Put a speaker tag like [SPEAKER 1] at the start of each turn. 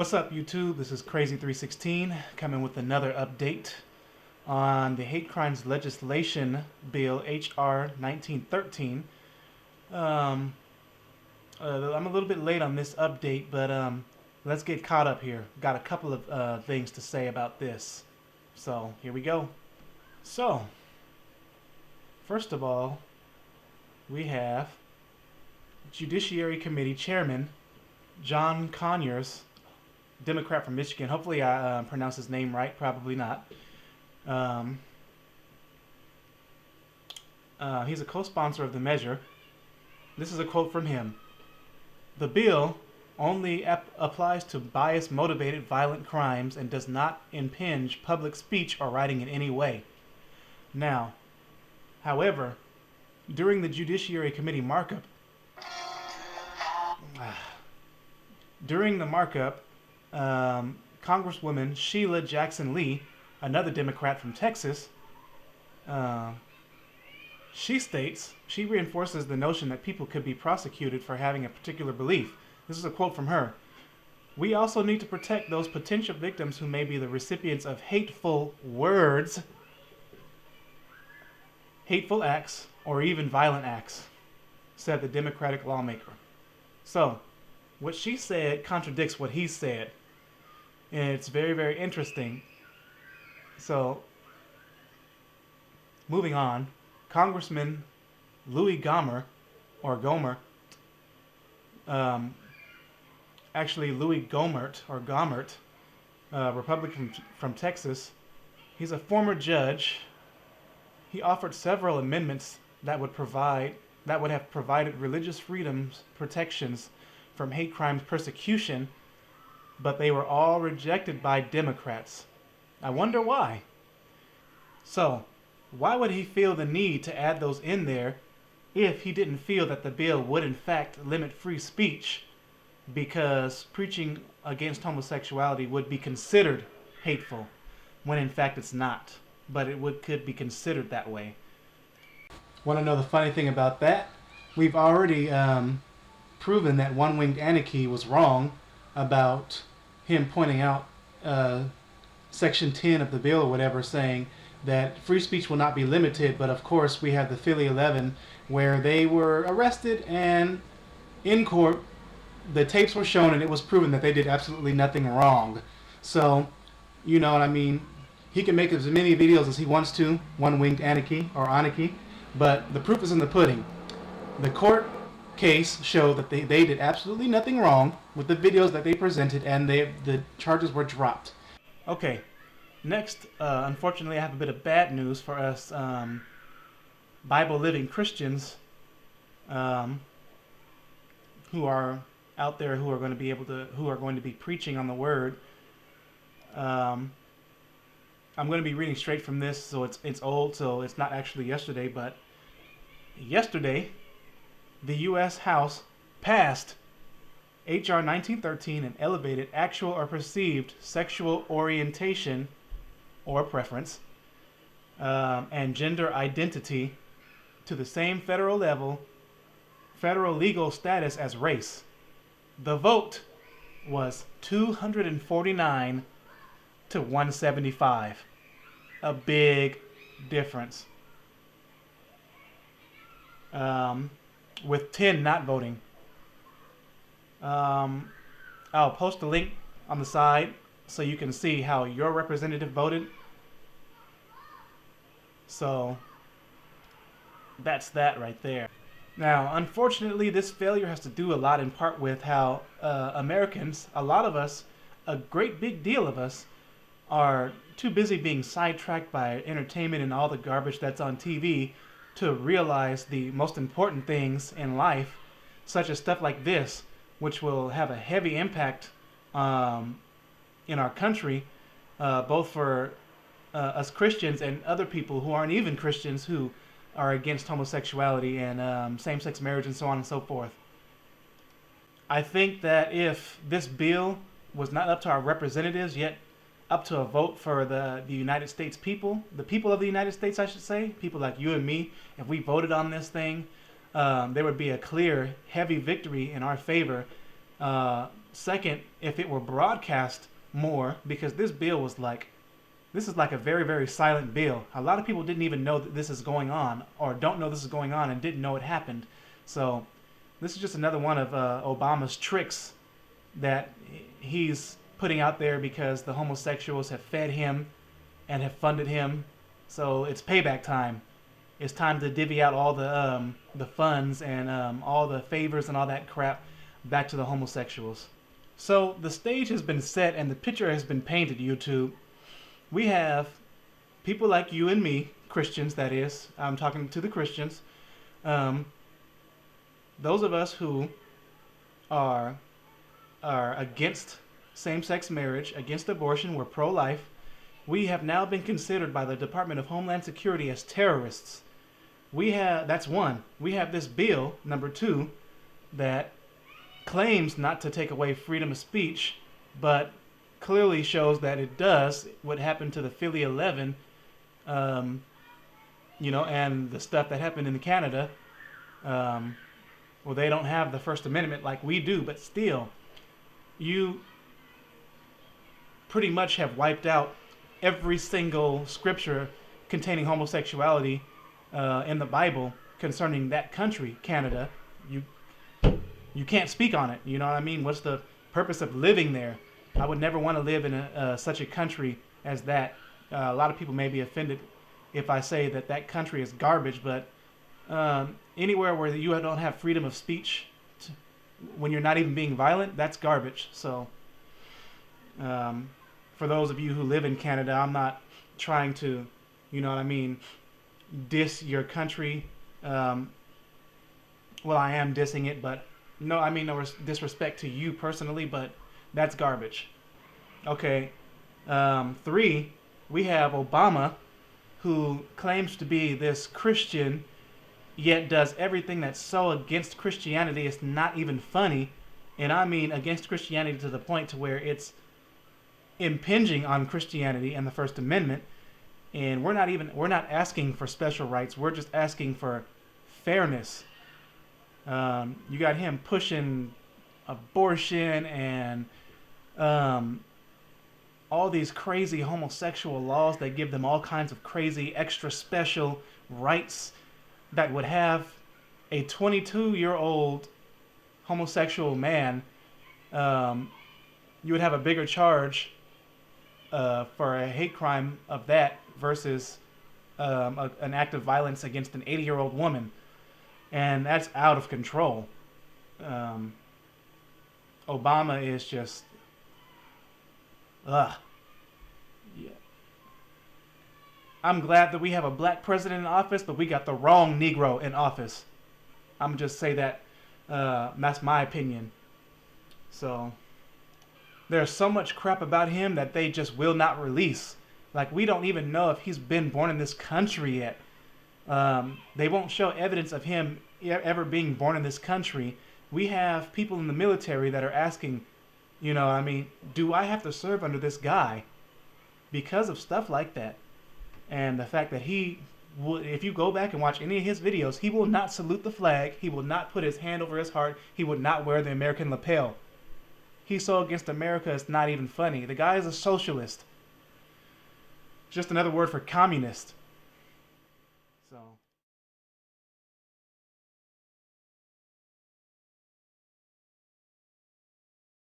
[SPEAKER 1] What's up, YouTube? This is Crazy316 coming with another update on the hate crimes legislation bill HR 1913. I'm a little bit late on this update, but let's get caught up here. Got a couple of things to say about this. So here we go. So, first of all, we have Judiciary Committee Chairman John Conyers, Democrat from Michigan. Hopefully I pronounced his name right. Probably not. He's a co-sponsor of the measure. This is a quote from him. "The bill only applies to bias-motivated violent crimes and does not impinge public speech or writing in any way." Now, however, during the Judiciary Committee markup, Congresswoman Sheila Jackson Lee, another Democrat from Texas, she reinforces the notion that people could be prosecuted for having a particular belief. This is a quote from her. "We also need to protect those potential victims who may be the recipients of hateful words, hateful acts, or even violent acts," said the Democratic lawmaker. So, what she said contradicts what he said. And it's very, very interesting. So, moving on, Congressman Louis Gohmert, Louis Gohmert, Republican from Texas. He's a former judge. He offered several amendments that would have provided religious freedoms protections from hate crimes persecution, but they were all rejected by Democrats. I wonder why. So, why would he feel the need to add those in there if he didn't feel that the bill would in fact limit free speech because preaching against homosexuality would be considered hateful when in fact it's not, but could be considered that way? Want to know the funny thing about that? We've already proven that One-Winged Anarchy was wrong about him pointing out Section 10 of the bill or whatever, saying that free speech will not be limited, but of course we have the Philly 11 where they were arrested and in court the tapes were shown and it was proven that they did absolutely nothing wrong. So, you know what I mean? He can make as many videos as he wants to, One-Winged Anarchy or Anarchy, but the proof is in the pudding. The court case showed that they did absolutely nothing wrong with the videos that they presented, and the charges were dropped. Okay, next, unfortunately, I have a bit of bad news for us Bible-living Christians who are out there who are going to be preaching on the Word. I'm going to be reading straight from this, so it's old, so it's not actually yesterday, but yesterday, the U.S. House passed HR 1913 and elevated actual or perceived sexual orientation or preference and gender identity to the same federal legal status as race. The vote was 249 to 175. A big difference. With 10 not voting. I'll post a link on the side so you can see how your representative voted. So that's that right there. Now, unfortunately, this failure has to do a lot in part with how Americans, a lot of us, a great big deal of us, are too busy being sidetracked by entertainment and all the garbage that's on TV to realize the most important things in life, such as stuff like this, which will have a heavy impact in our country, both for us Christians and other people who aren't even Christians who are against homosexuality and same-sex marriage and so on and so forth. I think that if this bill was not up to our representatives, yet up to a vote for the United States people, the people of the United States, I should say, people like you and me, if we voted on this thing, there would be a clear, heavy victory in our favor Second, if it were broadcast more, because this is like a very, very silent bill. A lot of people didn't even know that this is going on, or don't know this is going on, and didn't know it happened. So this is just another one of Obama's tricks that he's putting out there because the homosexuals have fed him and have funded him. So it's payback time. It's time to divvy out all the funds and all the favors and all that crap back to the homosexuals. So the stage has been set and the picture has been painted, YouTube. We have people like you and me, Christians that is, I'm talking to the Christians, those of us who are against same-sex marriage, against abortion, we're pro-life, we have now been considered by the Department of Homeland Security as terrorists. That's one. We have this bill, number two, that claims not to take away freedom of speech, but clearly shows that it does. What happened to the Philly 11, and the stuff that happened in Canada. Well, they don't have the First Amendment like we do, but still, you pretty much have wiped out every single scripture containing homosexuality in the Bible concerning that country, Canada. You can't speak on it. You know what I mean? What's the purpose of living there? I would never want to live in such a country as that. A lot of people may be offended if I say that country is garbage, but anywhere where you don't have freedom of speech, when you're not even being violent, that's garbage. So for those of you who live in Canada, I'm not trying to, diss your country. Well, I am dissing it, but no, I mean no disrespect to you personally, but that's garbage. Okay. 3, we have Obama, who claims to be this Christian, yet does everything that's so against Christianity it's not even funny. And I mean against Christianity to the point to where it's impinging on Christianity and the First Amendment. And we're not asking for special rights. We're just asking for fairness. You got him pushing abortion and all these crazy homosexual laws that give them all kinds of crazy extra special rights that would have a 22-year-old homosexual man, you would have a bigger charge for a hate crime of that versus an act of violence against an 80-year-old woman. And that's out of control. Obama is just... Yeah. I'm glad that we have a black president in office, but we got the wrong Negro in office. I'm just say that. That's my opinion. So there's so much crap about him that they just will not release. Like, we don't even know if he's been born in this country yet. They won't show evidence of him ever being born in this country. We have people in the military that are asking, do I have to serve under this guy? Because of stuff like that. And the fact that if you go back and watch any of his videos, he will not salute the flag. He will not put his hand over his heart. He would not wear the American lapel. He's so against America, it's not even funny. The guy is a socialist. Just another word for communist.